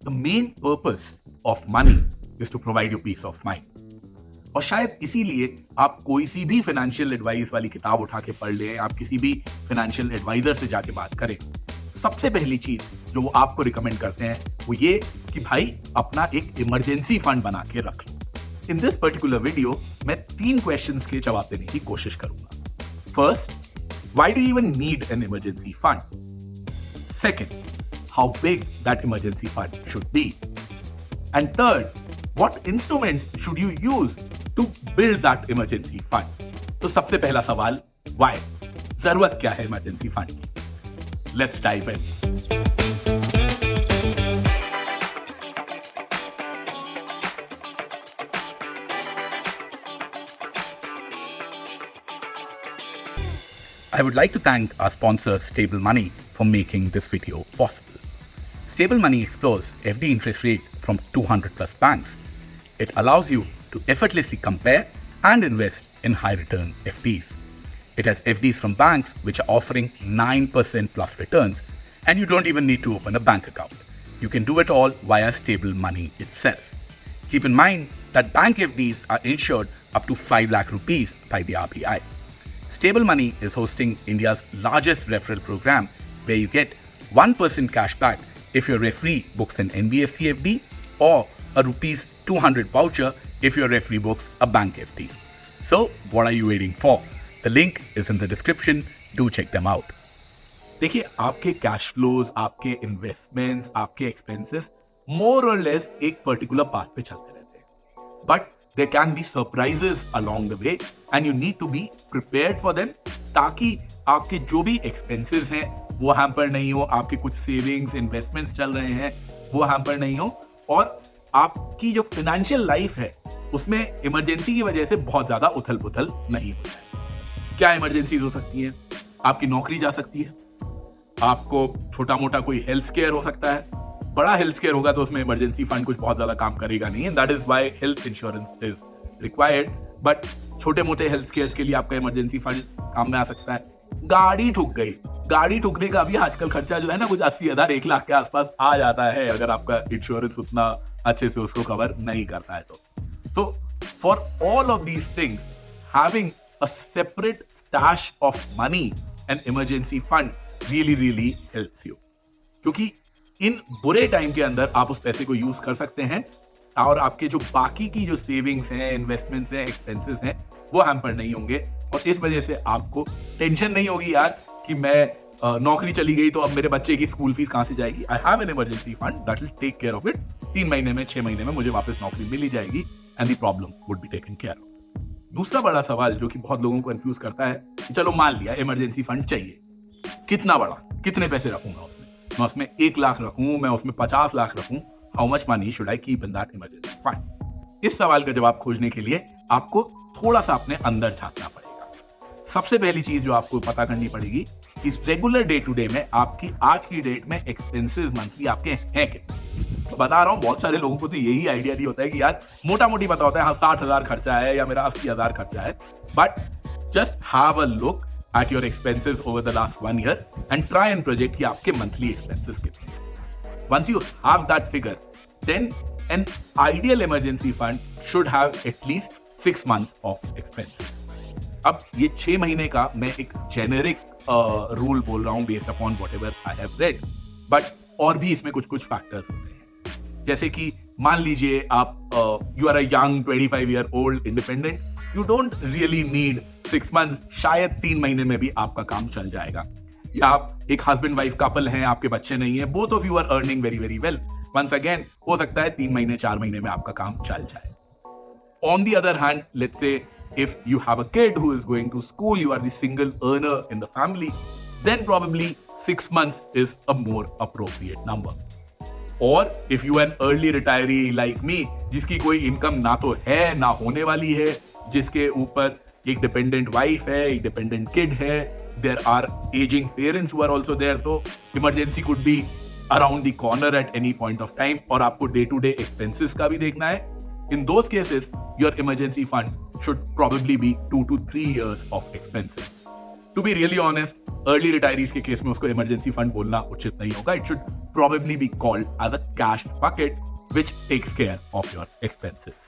The main purpose of money is to provide you peace of mind. और शायद इसीलिए आप कोई सी भी फाइनेंशियल एडवाइस वाली किताब उठा के पढ़ लें, आप किसी भी फाइनेंशियल एडवाइजर से जाके बात करें, सबसे पहली चीज जो वो आपको रिकमेंड करते हैं वो ये कि भाई अपना एक इमरजेंसी फंड बना के रख लो। इन दिस पर्टिकुलर वीडियो मैं 3 क्वेश्चंस के जवाब देने की कोशिश करूंगा। First, why do you even need an emergency fund? Second, how big that emergency fund should be? And third, what instruments should you use to build that emergency fund? तो सबसे पहला सवाल, व्हाई? जरूरत क्या है इमरजेंसी फंड की? Let's dive in. I would like to thank our sponsor Stable Money for making this video possible. Stable Money explores FD interest rates from 200 plus banks. It allows you to effortlessly compare and invest in high return FDs. It has FDs from banks which are offering 9% plus returns, and you don't even need to open a bank account. You can do it all via Stable Money itself. Keep in mind that bank FDs are insured up to 5 lakh rupees by the RBI. Stable Money is hosting India's largest referral program where you get 1% cash back if your referee books an NBFC FD or a rupees 200 voucher if your referee books a bank FD. So, what are you waiting for? The link is in the description. Do check them out. देखिए, आपके cash flows, आपके investments, आपके expenses मोर और less एक particular path पे चलते रहते हैं, but there can be surprises along the way and you need to be prepared for them, ताकि आपके जो भी expenses हैं वो हैम्पर नहीं हो, आपके कुछ सेविंग्स, इन्वेस्टमेंट्स चल रहे हैं वो हैम्पर नहीं हो, और आपकी जो फाइनेंशियल लाइफ है उसमें इमरजेंसी की वजह से बहुत ज्यादा उथल पुथल नहीं हो जाए। क्या इमरजेंसीज हो सकती है? आपकी नौकरी जा सकती है, आपको छोटा मोटा कोई हेल्थ केयर हो सकता है। बड़ा हेल्थ केयर होगा तो उसमें इमरजेंसी फंड कुछ बहुत ज्यादा काम करेगा नहीं, that is why health insurance is required. But छोटे मोटे हेल्थ केयर के लिए आपका इमरजेंसी फंड काम में आ सकता है। गाड़ी ठुक गई, गाड़ी ठुकने का भी आजकल खर्चा जो है ना कुछ 80,000 1 लाख के आसपास आ जाता है, अगर आपका इंश्योरेंस उतना अच्छे से उसको कवर नहीं करता है तो। So for all of these things, having a separate stash of money and emergency fund really helps you, क्योंकि इन बुरे टाइम के अंदर आप उस पैसे को यूज कर सकते हैं और आपके जो बाकी की जो सेविंग्स हैं, इन्वेस्टमेंट्स हैं, एक्सपेंसेस हैं वो हैम्पर नहीं होंगे, और इस वजह से आपको टेंशन नहीं होगी यार कि मैं नौकरी चली गई तो अब मेरे बच्चे की स्कूल फीस कहां से जाएगी। I have an emergency fund that will take care of it. 3 महीने में, 6 महीने में मुझे वापस नौकरी मिल ही जाएगी and the problem would be taken care of. दूसरा बड़ा सवाल जो कि बहुत लोगों को कंफ्यूज करता है कि चलो मान लिया इमरजेंसी फंड चाहिए, कितना बड़ा, कितने पैसे रखूंगा मैं उसमें 1 लाख रखूं, मैं उसमें 50 लाख रखूं, how much money should I keep in that emergency fund? इस सवाल का जवाब खोजने के लिए आपको थोड़ा सा अपने अंदर झांकना पड़ेगा। सबसे पहली चीज जो आपको पता करनी पड़ेगी कि रेगुलर डे टू डे में आपकी आज की डेट में एक्सपेंसेस मंथली आपके हैं कितने। तो बता रहा हूं, बहुत सारे लोगों को तो यही आइडिया नहीं होता है कि यार मोटा मोटी पता होता है हाँ 60,000 खर्चा है या मेरा 80,000 खर्चा है, but just have a look at your expenses over the last 1 year and try and project कि आपके monthly expenses कितने हैं। Once you have that figure, then an ideal emergency fund should have at least 6 months of expenses. अब ये 6 महीने का मैं एक जेनेरिक रूल बोल रहा हूँ based upon whatever I have read, but और भी इसमें कुछ फैक्टर्स होते हैं, जैसे कि मान लीजिए आप you are a young 25 year old independent, you don't really need 6 month, शायद 3 महीने में भी आपका काम चल जाएगा। या आप एक हस्बैंड वाइफ कपल हैं, आपके बच्चे नहीं है, both of you are earning very well, once again हो सकता है 3 महीने 4 महीने में आपका काम चल जाए। On the other hand, let's say if you have a kid who is going to school, you are the single earner in the family, then probably 6 months is a more appropriate number. Or if you are an early retiree like me, जिसकी कोई income ना तो है ना होने वाली है, जिसके ऊपर एक डिपेंडेंट वाइफ है, एक डिपेंडेंट किड है, there are aging parents who are also there, तो emergency could be around the corner at any point of time, और आपको डे टू डे एक्सपेंसेस का भी देखना है। In those cases, your emergency fund should probably be 2 to 3 years of expenses. To be really honest, early retirees के case में उसको emergency fund बोलना उचित नहीं होगा. It should probably be called as a cash bucket, which takes care of your expenses.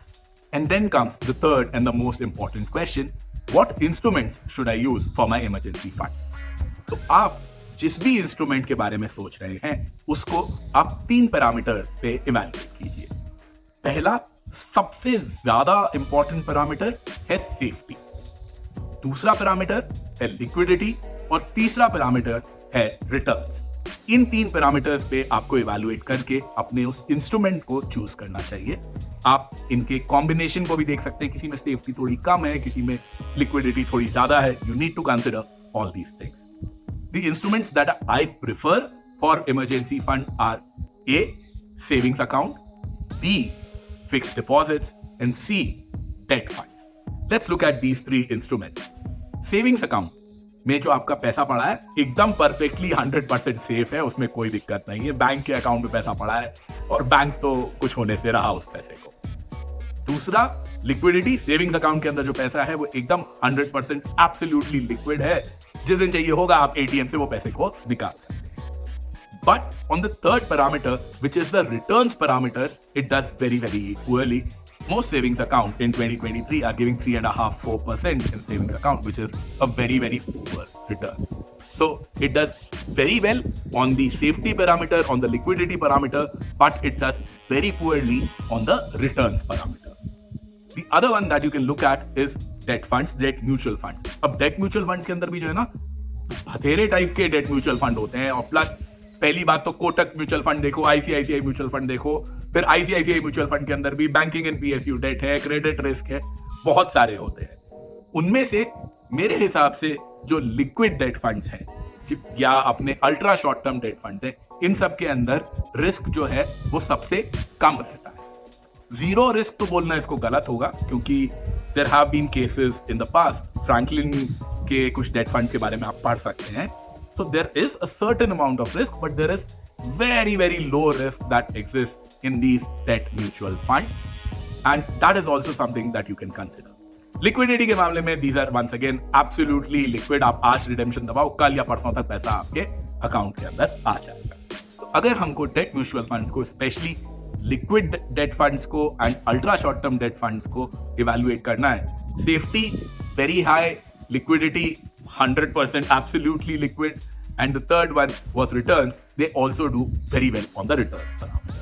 And then comes the third and the most important question: what instruments should I use for my emergency fund? तो आप जिस भी instrument के बारे में सोच रहे हैं उसको आप 3 पैरामीटर पे इवैल्यूएट कीजिए। पहला सबसे ज्यादा इंपॉर्टेंट पैरामीटर है सेफ्टी, दूसरा पैरामीटर है लिक्विडिटी और तीसरा पैरामीटर है रिटर्न्स। इन 3 पैरामीटर्स पे आपको इवैल्यूएट करके अपने उस इंस्ट्रूमेंट को चूज करना चाहिए। आप इनके कॉम्बिनेशन को भी देख सकते हैं, किसी में सेफ्टी थोड़ी कम है, किसी में लिक्विडिटी थोड़ी ज्यादा है। You need to consider all these things. The instruments that I prefer for emergency fund are A, savings account, B, fixed deposits, and C, debt funds. Let's look at these 3 instruments. Savings account में जो आपका पैसा पड़ा है एकदम perfectly 100% safe है, उसमें कोई दिक्कत नहीं है। बैंक के अकाउंट में पैसा पड़ा है और बैंक तो कुछ होने से रहा उस पैसे को। दूसरा लिक्विडिटी, सेविंग्स अकाउंट के अंदर जो पैसा है वो एकदम 100% एब्सोल्युटली लिक्विड है, जिस दिन चाहिए होगा आप एटीएम से वो पैसे को निकाल सकते हैं। But on the third parameter which is the returns parameter, it does very poorly. Most savings account in 2023 are giving 3.5-4% in savings account, which is a very poor return. So it does very well on the safety parameter, on the liquidity parameter, but it does very poorly on the returns parameter. The other one that you can look at is debt funds, debt mutual funds. अब debt mutual funds के अंदर भी जो है ना बथेरे type के debt mutual fund होते हैं, और प्लस पहली बात तो कोटक म्यूचुअल फंड देखो, आईसीआईसीआई म्यूचुअल फंड देखो, फिर आईसीआईसीआई म्यूचुअल फंड के अंदर भी बैंकिंग एंड पीएसयू डेट है, क्रेडिट रिस्क है, बहुत सारे होते हैं। उनमें से मेरे हिसाब से जो लिक्विड डेट फंड्स हैं या अपने ultra short term debt funds हैं, इन सब के अंदर रिस्क जो है वो सबसे कम रहता है। जीरो रिस्क तो बोलना इसको गलत होगा, क्योंकि there have been cases in the past. Franklin के कुछ डेट फंड के बारे में आप पढ़ सकते हैं। So there is a certain amount of risk, but there is very low risk that exists in these debt mutual funds, and that is also something that you can consider. Liquidity के मामले में these are once again absolutely liquid. आप आज redemption दबाओ, कल या परसों तक पैसा आपके अकाउंट के अंदर आ जाएगा। तो अगर हमको debt mutual funds को, स्पेशली liquid debt funds को and ultra short term debt funds को evaluate करना है, safety very high, liquidity 100% absolutely liquid, and the third one was returns. They also do very well on the returns parameter.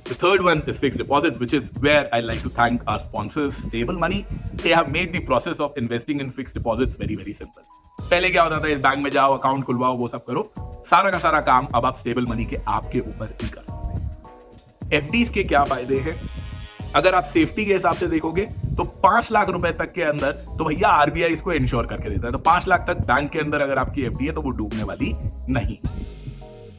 The third one is fixed deposits, which is where I like to thank our sponsors, Stable Money. They have made the process of investing in fixed deposits very simple. पहले क्या होता था, इस bank में जाओ, account खुलवाओ, वो सब करो, सारा का सारा काम अब आप स्टेबल मनी के आपके ऊपर ही कर सकते हैं। एफडीज के क्या फायदे हैं? अगर आप सेफ्टी के हिसाब से देखोगे तो 5 लाख रुपए तक के अंदर तो भैया आरबीआई इसको इंश्योर करके देता है, तो 5 लाख तक बैंक के अंदर अगर आपकी एफडी है तो वो डूबने वाली नहीं।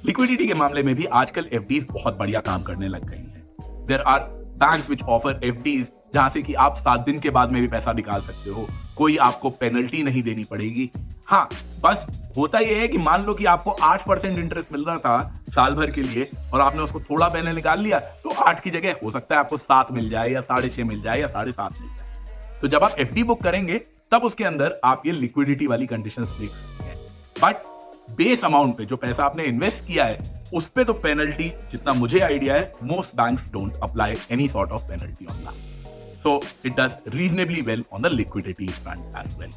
लिक्विडिटी के मामले में भी आजकल एफडीज बहुत बढ़िया काम करने लग गई हैं। There are banks which offer FDs जहां से कि आप 7 दिन के बाद में भी पैसा निकाल सकते हो, कोई आपको पेनल्टी नहीं देनी पड़ेगी। हाँ, बस होता यह है कि मान लो कि आपको 8% इंटरेस्ट मिल रहा था साल भर के लिए और आपने उसको थोड़ा पहले निकाल लिया, तो 8 की जगह हो सकता है आपको 7 मिल जाए या 6.5 मिल जाए या 7.5 मिल जाए। तो जब आप एफडी बुक करेंगे तब उसके अंदर आप ये लिक्विडिटी वाली कंडीशंस देख सकते हैं। बट बेस अमाउंट पे जो पैसा आपने इन्वेस्ट किया है उस पे तो पेनल्टी, जितना मुझे आइडिया है, most banks don't apply any sort of penalty on that. So it does reasonably well on the liquidity front as well.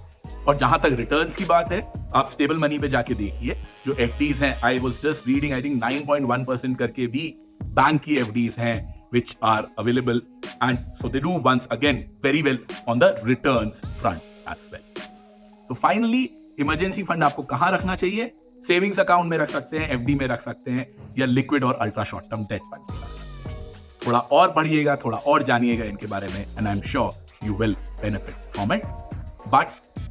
और जहां तक रिटर्न्स की बात है, आप स्टेबल मनी पे जाके देखिए जो एफडीज हैं, I was just reading, I think 9.1% करके भी बैंक की एफडीज हैं which are available, and so they do once again very well on the returns front as well. So finally, emergency fund आपको कहां रखना चाहिए? सेविंग्स अकाउंट में रख सकते हैं, एफडी में रख सकते हैं, या लिक्विड और ultra short term debt fund में रख सकते हैं। थोड़ा और पढ़िएगा, थोड़ा और जानिएगा इनके बारे में, and I am sure you will benefit from it. But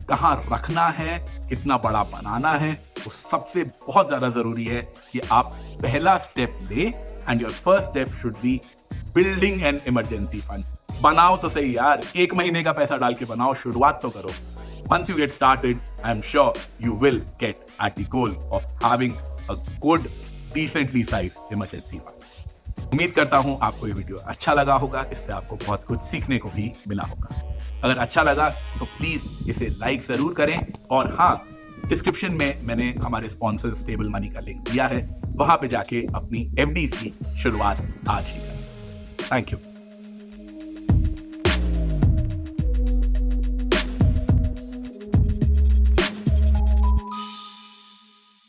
कहाँ रखना है, कितना बड़ा बनाना है, वो सबसे बहुत ज्यादा जरूरी है कि आप पहला स्टेप ले, and your first step should be building an emergency fund. बनाओ तो सही यार, 1 महीने का पैसा डाल के बनाओ, शुरुआत तो करो। Once you get started, I am sure you will get at the goal of having a good, decently sized emergency fund. उम्मीद करता हूं आपको ये वीडियो अच्छा लगा होगा, इससे आपको बहुत कुछ सीखने को भी मिला होगा। अगर अच्छा लगा तो प्लीज इसे लाइक जरूर करें, और हाँ, डिस्क्रिप्शन में मैंने हमारे स्पॉन्सर स्टेबल मनी का लिंक दिया है, वहां पे जाके अपनी एफडी की शुरुआत आज ही करें। Thank you.